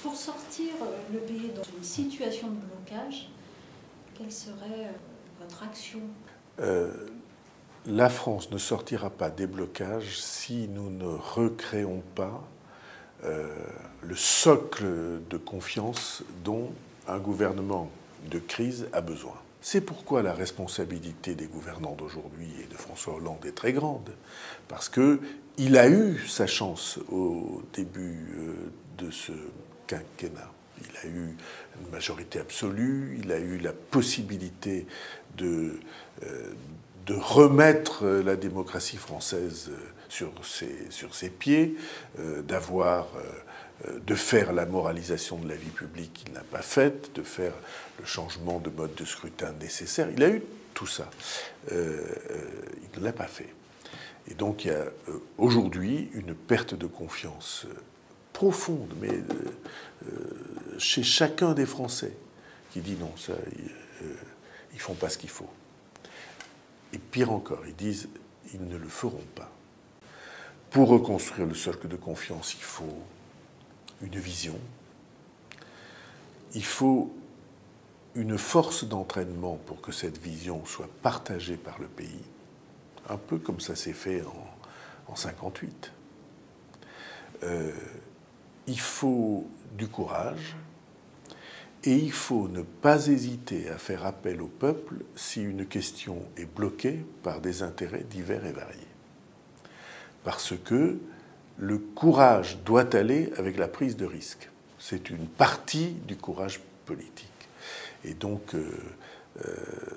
Pour sortir le pays dans une situation de blocage, quelle serait votre action? La France ne sortira pas des blocages si nous ne recréons pas le socle de confiance dont un gouvernement de crise a besoin. C'est pourquoi la responsabilité des gouvernants d'aujourd'hui et de François Hollande est très grande, parce qu'il a eu sa chance au début de ce quinquennat. Il a eu une majorité absolue, il a eu la possibilité de remettre la démocratie française sur ses pieds, de faire la moralisation de la vie publique qu'il n'a pas faite, de faire le changement de mode de scrutin nécessaire. Il a eu tout ça. Il ne l'a pas fait. Et donc il y a aujourd'hui une perte de confiance profonde, mais chez chacun des Français, qui dit non, ça, ils font pas ce qu'il faut. Et pire encore, ils disent ils ne le feront pas. Pour reconstruire le socle de confiance, il faut une vision, il faut une force d'entraînement pour que cette vision soit partagée par le pays, un peu comme ça s'est fait en 1958. Il faut du courage et il faut ne pas hésiter à faire appel au peuple si une question est bloquée par des intérêts divers et variés. Parce que le courage doit aller avec la prise de risque. C'est une partie du courage politique. Et donc,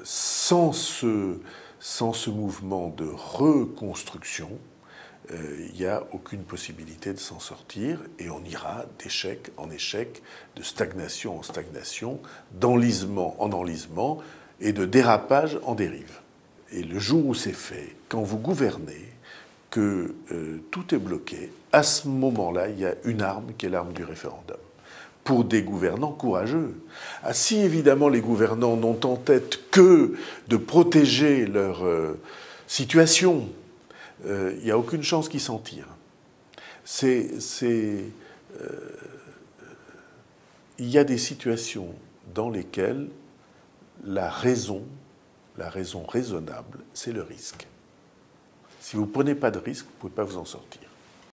sans ce mouvement de reconstruction, il n'y a aucune possibilité de s'en sortir et on ira d'échec en échec, de stagnation en stagnation, d'enlisement en enlisement et de dérapage en dérive. Et le jour où c'est fait, quand vous gouvernez, que tout est bloqué, à ce moment-là, il y a une arme qui est l'arme du référendum. Pour des gouvernants courageux. Ah, si évidemment les gouvernants n'ont en tête que de protéger leur situation, il n'y a aucune chance qu'ils s'en tirent. Il y a des situations dans lesquelles la raison raisonnable, c'est le risque. Si vous ne prenez pas de risque, vous ne pouvez pas vous en sortir.